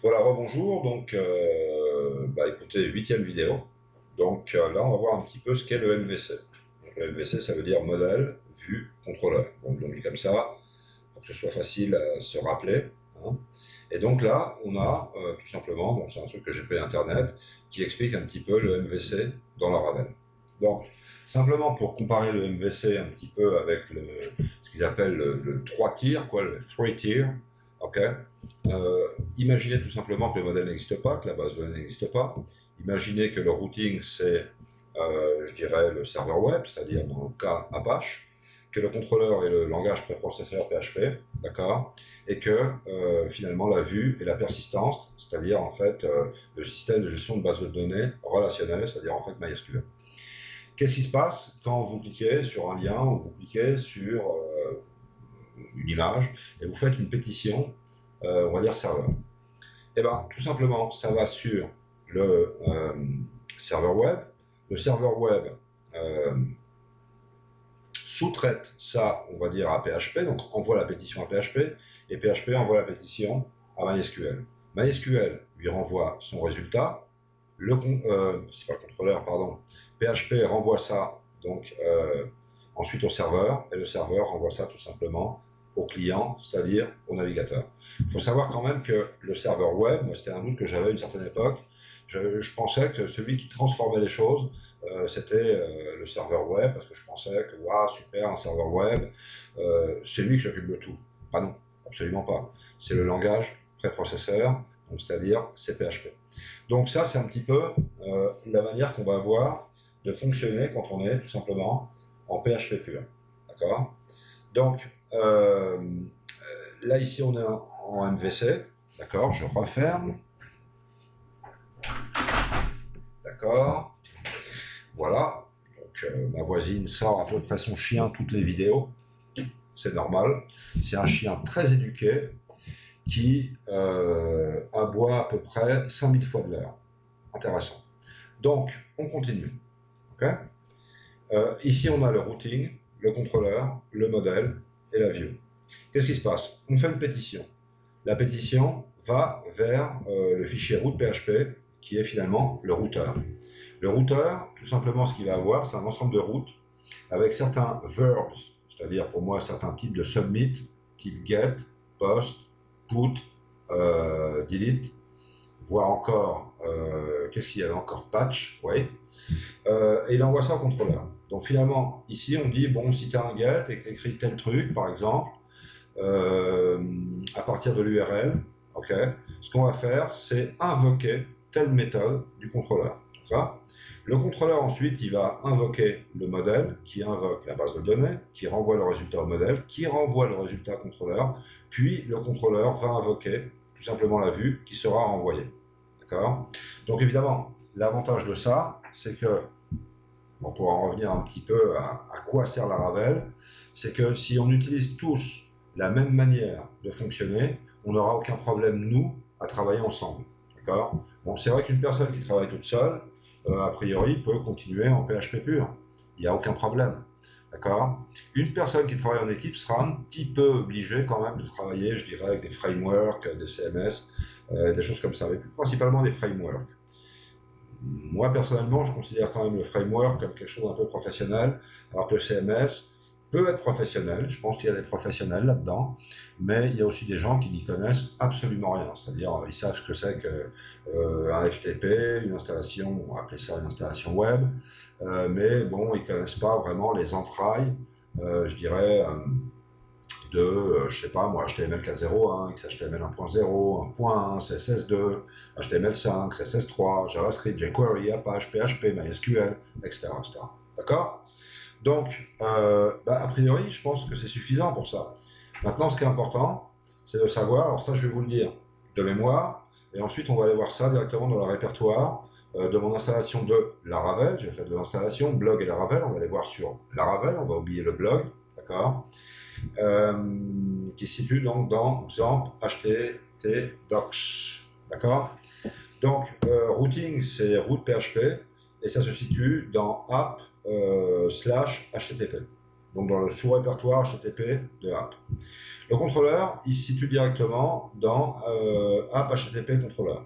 Voilà, rebonjour. Donc, écoutez, huitième vidéo. Donc là, on va voir un petit peu ce qu'est le MVC. Donc, le MVC, ça veut dire modèle, vue, contrôleur. Donc, on dit comme ça, pour que ce soit facile à se rappeler, hein. Et donc là, on a tout simplement, bon, c'est un truc que j'ai payé Internet, qui explique un petit peu le MVC dans la Ravel. Donc, simplement pour comparer le MVC un petit peu avec ce qu'ils appellent le 3 tiers, quoi, le 3 tier, ok. Imaginez tout simplement que le modèle n'existe pas, que la base de données n'existe pas. Imaginez que le routing, c'est, je dirais, le serveur web, c'est-à-dire dans le cas Apache, que le contrôleur est le langage préprocesseur PHP, d'accord, et que finalement la vue est la persistance, c'est-à-dire en fait le système de gestion de base de données relationnelle, c'est-à-dire en fait MySQL. Qu'est-ce qui se passe quand vous cliquez sur un lien ou vous cliquez sur une image et vous faites une pétition, on va dire serveur? Eh bien, tout simplement, ça va sur le serveur web. Le serveur web euh, sous-traite ça, on va dire, à PHP, donc envoie la pétition à PHP, et PHP envoie la pétition à MySQL. MySQL lui renvoie son résultat, c'est pas le contrôleur, pardon, PHP renvoie ça donc ensuite au serveur, et le serveur renvoie ça tout simplement au client, c'est-à-dire au navigateur. Il faut savoir quand même que le serveur web, moi c'était un doute que j'avais à une certaine époque, je pensais que celui qui transformait les choses, c'était le serveur web, parce que je pensais que, waouh, super, un serveur web, c'est lui qui s'occupe de tout. Ah non, absolument pas. C'est le langage préprocesseur, c'est-à-dire CPHP. Donc ça, c'est un petit peu la manière qu'on va avoir de fonctionner quand on est tout simplement en PHP pur. D'accord. Donc, là, ici, on est en MVC. D'accord, je referme. D'accord. Voilà. Donc, ma voisine sort à peu près son chien toutes les vidéos. C'est normal. C'est un chien très éduqué qui aboie à peu près 5000 fois de l'heure. Intéressant. Donc, on continue. Okay. Ici, on a le routing, le contrôleur, le modèle et la view. Qu'est-ce qui se passe? On fait une pétition. La pétition va vers le fichier route PHP, qui est finalement le routeur. Le routeur, tout simplement, ce qu'il va avoir, c'est un ensemble de routes avec certains verbs, c'est-à-dire pour moi certains types de submit, type get, post, put, delete, voire encore, qu'est-ce qu'il y avait encore, patch, oui. Et il envoie ça au contrôleur. Donc finalement, ici on dit, bon, si tu as un get et que tu écris tel truc, par exemple, à partir de l'URL, ok, ce qu'on va faire, c'est invoquer telle méthode du contrôleur. Le contrôleur ensuite, il va invoquer le modèle, qui invoque la base de données, qui renvoie le résultat au modèle, qui renvoie le résultat au contrôleur, puis le contrôleur va invoquer tout simplement la vue qui sera renvoyée. D'accord. Donc évidemment, l'avantage de ça, c'est que, on pourra en revenir un petit peu à quoi sert la Ravel, c'est que si on utilise tous la même manière de fonctionner, on n'aura aucun problème, nous, à travailler ensemble. D'accord. Bon, c'est vrai qu'une personne qui travaille toute seule, a priori, peut continuer en PHP pur. Il n'y a aucun problème. D'accord. Une personne qui travaille en équipe sera un petit peu obligée quand même de travailler, je dirais, avec des frameworks, des CMS, des choses comme ça, mais principalement des frameworks. Moi, personnellement, je considère quand même le framework comme quelque chose d'un peu professionnel, alors que le CMS peut être professionnel. Je pense qu'il y a des professionnels là-dedans, mais il y a aussi des gens qui n'y connaissent absolument rien. C'est-à-dire, ils savent ce que c'est qu'un FTP, une installation, on va appeler ça une installation web, mais bon, ils ne connaissent pas vraiment les entrailles, je dirais, je sais pas moi, HTML 4.0.1, XHTML 1.0, 1.1, CSS2, HTML5, CSS3, JavaScript, jQuery, Apache, PHP, MySQL, etc. etc. D'accord. Donc, a priori, je pense que c'est suffisant pour ça. Maintenant, ce qui est important, c'est de savoir, alors ça je vais vous le dire de mémoire, et ensuite on va aller voir ça directement dans le répertoire de mon installation de Laravel. J'ai fait de l'installation, blog et Laravel, on va aller voir sur Laravel, on va oublier le blog, d'accord, qui se situe donc dans XAMPP HTT Docs. D'accord. Donc, routing, c'est route PHP, et ça se situe dans app /HTTP. donc dans le sous-répertoire HTTP de app. Le contrôleur, il se situe directement dans app HTTP contrôleur.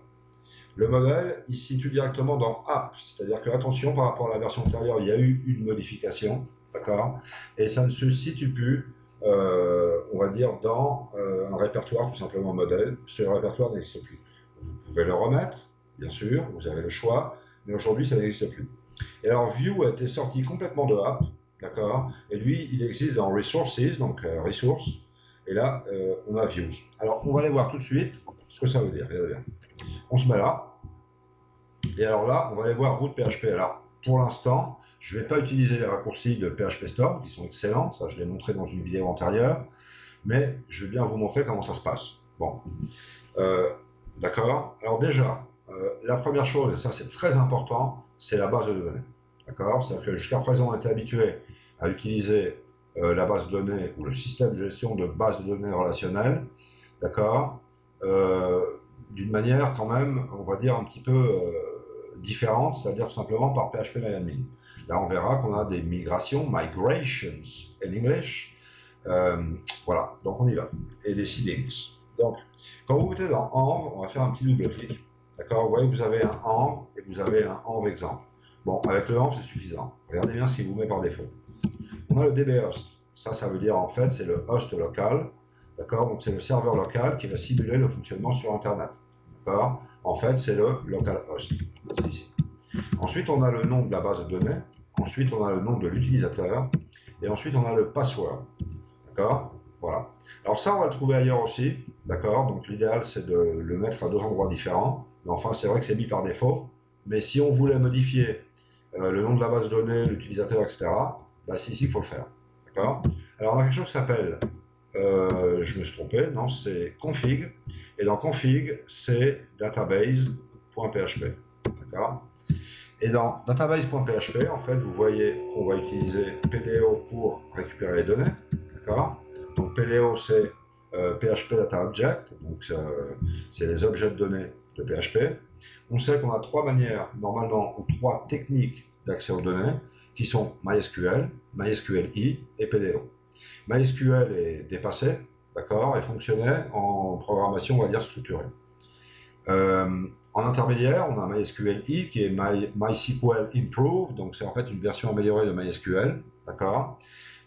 Le modèle, il se situe directement dans app, c'est-à-dire que, attention, par rapport à la version antérieure, il y a eu une modification, d'accord, et ça ne se situe plus, on va dire, dans un répertoire tout simplement modèle. Ce répertoire n'existe plus. Vous pouvez le remettre, bien sûr, vous avez le choix, mais aujourd'hui, ça n'existe plus. Et alors, View a été sorti complètement de app, d'accord, et lui, il existe dans Resources, donc ressources, et là, on a Views. Alors, on va aller voir tout de suite ce que ça veut dire. Regardez bien. On se met là, et alors là, on va aller voir route PHP. Alors, pour l'instant, je ne vais pas utiliser les raccourcis de PHP Storm, qui sont excellents, ça je l'ai montré dans une vidéo antérieure, mais je vais bien vous montrer comment ça se passe. Bon, d'accord. Alors déjà, la première chose, et ça c'est très important, c'est la base de données. D'accord. C'est-à-dire que jusqu'à présent, on était habitué à utiliser la base de données ou le système de gestion de base de données relationnelle, d'accord, d'une manière quand même, on va dire, un petit peu différente, c'est-à-dire tout simplement par PHP-MyAdmin. Là, on verra qu'on a des migrations, migrations en English. Voilà, donc on y va. Et des seedings. Donc, quand vous mettez dans env, on va faire un petit double-clic. D'accord. Vous voyez que vous avez un env et vous avez un env exemple. Bon, avec le env, c'est suffisant. Regardez bien ce qu'il vous met par défaut. On a le dbhost. Ça veut dire en fait, c'est le host local. D'accord. Donc, c'est le serveur local qui va simuler le fonctionnement sur Internet. D'accord. En fait, c'est le localhost. C'est ici. Ensuite, on a le nom de la base de données. Ensuite, on a le nom de l'utilisateur. Et ensuite, on a le password. D'accord. Voilà. Alors ça, on va le trouver ailleurs aussi. D'accord. Donc l'idéal, c'est de le mettre à deux endroits différents. Mais enfin, c'est vrai que c'est mis par défaut. Mais si on voulait modifier le nom de la base de données, l'utilisateur, etc., bah, c'est ici qu'il faut le faire. D'accord. Alors on a quelque chose qui s'appelle, je me suis trompé, non, c'est config. Et dans config, c'est database.php. D'accord. Et dans database.php, en fait, vous voyez qu'on va utiliser PDO pour récupérer les données. D'accord. Donc PDO, c'est PHP Data Object, donc c'est les objets de données de PHP. On sait qu'on a trois manières, normalement, ou trois techniques d'accès aux données, qui sont MySQL, MySQLi et PDO. MySQL est dépassé, d'accord, et fonctionnait en programmation, on va dire, structurée. En intermédiaire, on a MySQLi qui est MySQL Improved, donc c'est en fait une version améliorée de MySQL, d'accord.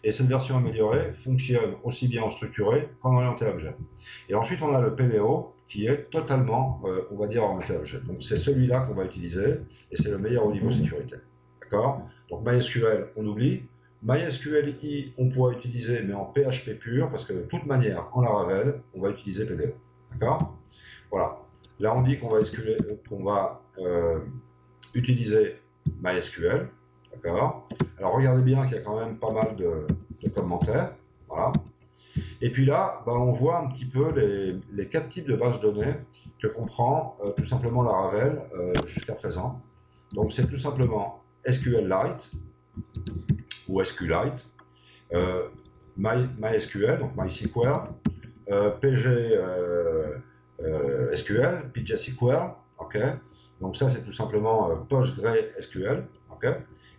Et cette version améliorée fonctionne aussi bien en structuré qu'en orienté objet. Et ensuite, on a le PDO qui est totalement, on va dire, orienté objet. Donc c'est celui-là qu'on va utiliser et c'est le meilleur au niveau sécurité, d'accord. Donc MySQL, on oublie. MySQLi, on pourra utiliser, mais en PHP pur, parce que de toute manière, en Laravel, on va utiliser PDO, d'accord. Voilà. Là, on dit qu'on va, utiliser MySQL, d'accord. Alors, regardez bien qu'il y a quand même pas mal de commentaires, voilà. Et puis là, ben, on voit un petit peu les quatre types de bases de données que comprend tout simplement Laravel jusqu'à présent. Donc, c'est tout simplement SQLite ou SQLite, MySQL, donc MySQL, PG SQL, PGSQL, ok. Donc ça c'est tout simplement PostgreSQL, ok.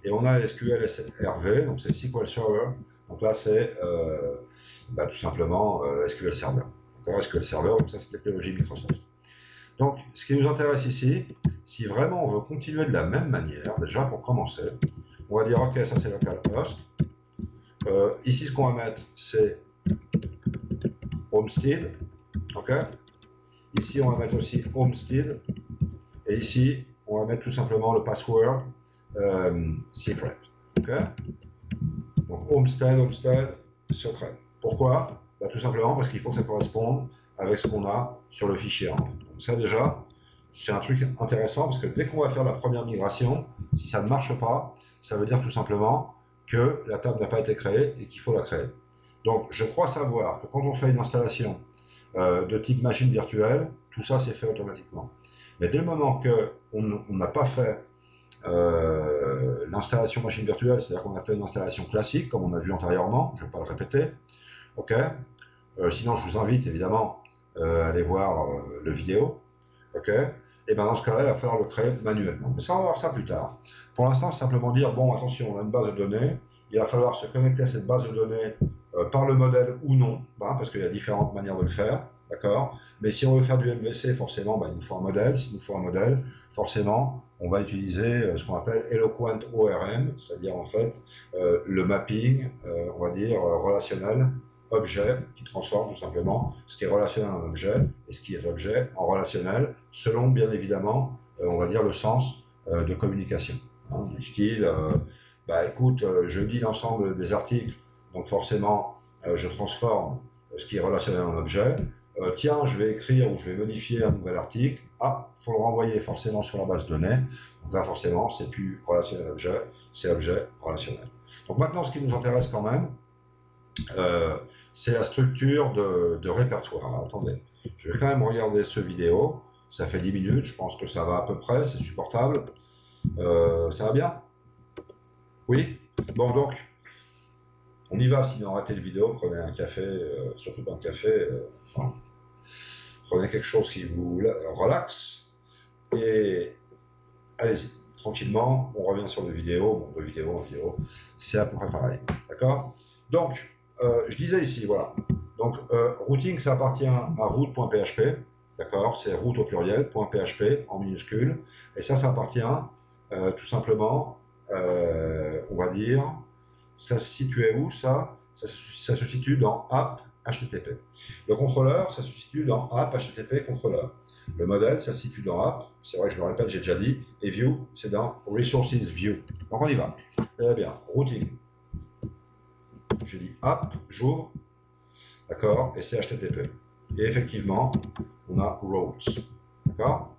Et on a SQL SRV, donc c'est SQL Server. Donc là c'est tout simplement SQL Server, okay. SQL Server, donc ça c'est technologie Microsoft. Donc ce qui nous intéresse ici, si vraiment on veut continuer de la même manière, déjà pour commencer, on va dire ok, ça c'est localhost. Ici ce qu'on va mettre c'est Homestead, ok. Ici, on va mettre aussi Homestead. Et ici, on va mettre tout simplement le password secret. Okay. Donc, Homestead, secret. Pourquoi? Bah, tout simplement parce qu'il faut que ça corresponde avec ce qu'on a sur le fichier. Donc, ça, déjà, c'est un truc intéressant parce que dès qu'on va faire la première migration, si ça ne marche pas, ça veut dire tout simplement que la table n'a pas été créée et qu'il faut la créer. Donc, je crois savoir que quand on fait une installation de type machine virtuelle, tout ça c'est fait automatiquement. Mais dès le moment qu'on n'a pas fait l'installation machine virtuelle, c'est-à-dire qu'on a fait une installation classique, comme on a vu antérieurement, je ne vais pas le répéter, ok. Sinon je vous invite évidemment à aller voir le vidéo, ok. Et bien dans ce cas-là, il va falloir le créer manuellement. Mais ça, on va voir ça plus tard. Pour l'instant, c'est simplement dire, bon, attention, on a une base de données, il va falloir se connecter à cette base de données par le modèle ou non, hein, parce qu'il y a différentes manières de le faire, d'accord? Mais si on veut faire du MVC, forcément, il nous faut un modèle. S'il nous faut un modèle, forcément, on va utiliser ce qu'on appelle Eloquent ORM, c'est-à-dire en fait le mapping, on va dire, relationnel, objet, qui transforme tout simplement ce qui est relationnel en objet et ce qui est objet en relationnel, selon bien évidemment, on va dire, le sens de communication. Hein, du style, écoute, je lis l'ensemble des articles, donc forcément, je transforme ce qui est relationnel en objet. Tiens, je vais écrire ou je vais modifier un nouvel article. Ah, il faut le renvoyer forcément sur la base de données. Donc là, forcément, c'est plus relationnel objet, c'est objet relationnel. Donc maintenant, ce qui nous intéresse quand même, c'est la structure de répertoire. Alors, attendez, je vais quand même regarder ce vidéo. Ça fait 10 minutes, je pense que ça va à peu près, c'est supportable. Ça va bien? Oui? Bon, donc, on y va. Sinon, arrêtez le vidéo, prenez un café, surtout pas un café. Enfin, prenez quelque chose qui vous relaxe et allez-y, tranquillement, on revient sur le vidéo. Bon, de vidéo en vidéo, c'est à peu près pareil. D'accord? Donc, je disais ici, voilà. Donc, routing, ça appartient à route.php. D'accord? C'est route au pluriel, .php en minuscule. Et ça appartient tout simplement, on va dire, ça se situait où ça se situe dans app HTTP. Le contrôleur, ça se situe dans app HTTP contrôleur. Le modèle, ça se situe dans app, c'est vrai que je me répète, j'ai déjà dit, et view, c'est dans resources view. Donc on y va. Très bien, routing. J'ai dit app, j'ouvre, d'accord, et c'est HTTP. Et effectivement, on a routes, d'accord.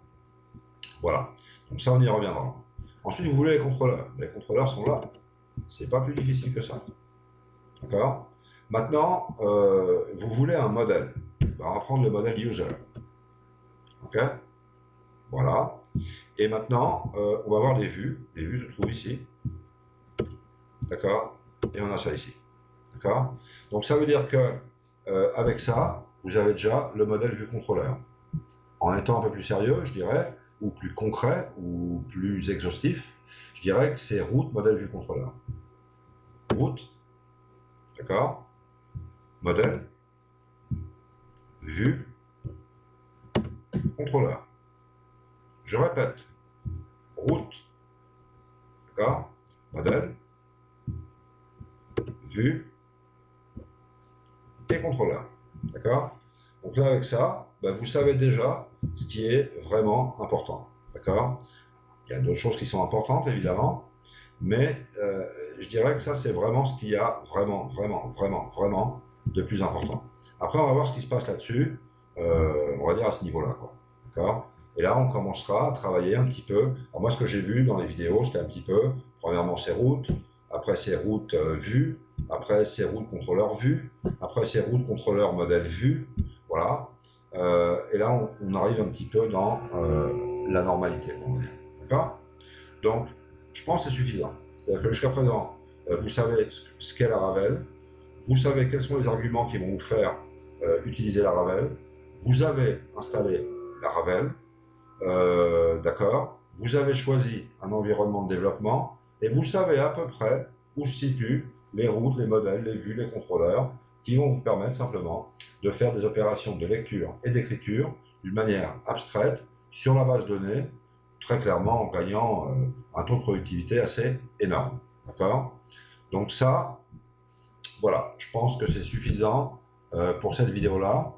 Voilà, donc ça on y reviendra. Ensuite, vous voulez les contrôleurs. Les contrôleurs sont là. C'est pas plus difficile que ça. D'accord? Maintenant, vous voulez un modèle. On va prendre le modèle user. Ok? Voilà. Et maintenant, on va voir les vues. Les vues se trouvent ici. D'accord? Et on a ça ici. D'accord? Donc ça veut dire que avec ça, vous avez déjà le modèle vue contrôleur. En étant un peu plus sérieux, je dirais, ou plus concret, ou plus exhaustif, je dirais que c'est route modèle vue contrôleur. Route, d'accord? Modèle, vue, contrôleur. Je répète, route, d'accord? Modèle, vue et contrôleur, d'accord? Donc là, avec ça, vous savez déjà ce qui est vraiment important, d'accord? Il y a d'autres choses qui sont importantes, évidemment, mais je dirais que ça, c'est vraiment ce qu'il y a vraiment de plus important. Après, on va voir ce qui se passe là-dessus, on va dire à ce niveau-là, quoi, d'accord? Et là, on commencera à travailler un petit peu. Alors moi, ce que j'ai vu dans les vidéos, c'était un petit peu, premièrement, c'est route, après c'est route vue, après c'est route contrôleur vue, après c'est route contrôleur modèle vue, voilà. Et là, on arrive un petit peu dans la normalité, d'accord? Donc, je pense que c'est suffisant. C'est-à-dire que jusqu'à présent, vous savez ce qu'est la Ravel, vous savez quels sont les arguments qui vont vous faire utiliser la Ravel, vous avez installé la Ravel, d'accord, vous avez choisi un environnement de développement et vous savez à peu près où se situent les routes, les modèles, les vues, les contrôleurs qui vont vous permettre simplement de faire des opérations de lecture et d'écriture d'une manière abstraite sur la base de données, très clairement en gagnant un taux de productivité assez énorme. D'accord? Donc ça, voilà, je pense que c'est suffisant pour cette vidéo-là.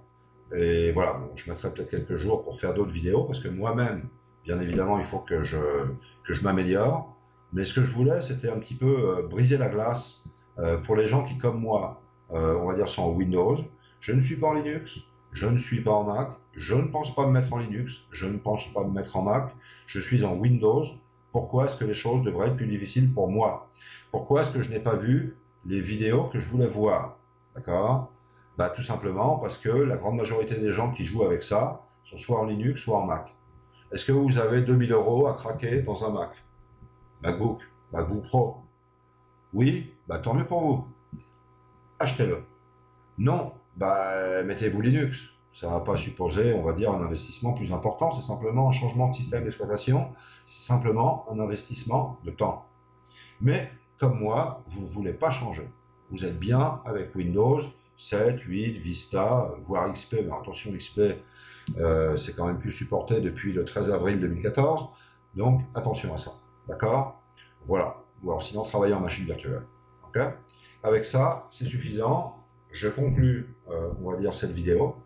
Et voilà, bon, je mettrai peut-être quelques jours pour faire d'autres vidéos, parce que moi-même, bien évidemment, il faut que je m'améliore. Mais ce que je voulais, c'était un petit peu briser la glace pour les gens qui, comme moi, on va dire, sont en Windows. Je ne suis pas en Linux, je ne suis pas en Mac, je ne pense pas me mettre en Linux, je ne pense pas me mettre en Mac, je suis en Windows. Pourquoi est-ce que les choses devraient être plus difficiles pour moi? Pourquoi est-ce que je n'ai pas vu les vidéos que je voulais voir? D'accord? Tout simplement parce que la grande majorité des gens qui jouent avec ça sont soit en Linux, soit en Mac. Est-ce que vous avez 2000 € à craquer dans un Mac? MacBook, MacBook Pro? Oui? Tant mieux pour vous. Achetez-le. Non? Mettez-vous Linux. Ça ne va pas supposer, on va dire, un investissement plus important. C'est simplement un changement de système d'exploitation. C'est simplement un investissement de temps. Mais comme moi, vous ne voulez pas changer. Vous êtes bien avec Windows 7, 8, Vista, voire XP, mais attention, XP, c'est quand même plus supporté depuis le 13 avril 2014, donc attention à ça, d'accord? Voilà, ou alors sinon travailler en machine virtuelle, ok? Avec ça, c'est suffisant, je conclus, on va dire, cette vidéo,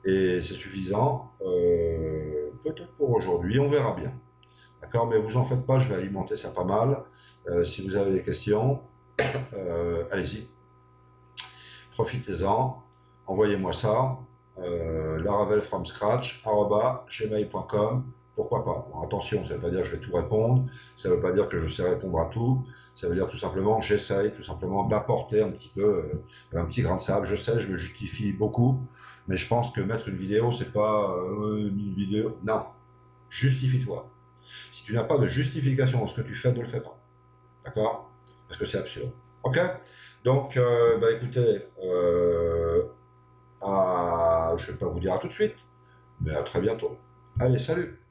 et c'est suffisant, peut-être pour aujourd'hui, on verra bien. D'accord, mais vous en faites pas, je vais alimenter ça pas mal. Si vous avez des questions, allez-y, profitez-en, envoyez-moi ça, laravelfromscratch@gmail.com, pourquoi pas. Bon, attention, ça ne veut pas dire que je vais tout répondre, ça ne veut pas dire que je sais répondre à tout, ça veut dire tout simplement que j'essaye tout simplement d'apporter un petit peu, un petit grain de sable. Je sais, je me justifie beaucoup, mais je pense que mettre une vidéo, c'est pas une vidéo, non, justifie-toi. Si tu n'as pas de justification dans ce que tu fais, ne le fais pas. D'accord? Parce que c'est absurde. Ok? Donc, bah, écoutez, je ne vais pas vous dire à tout de suite, mais à très bientôt. Allez, salut!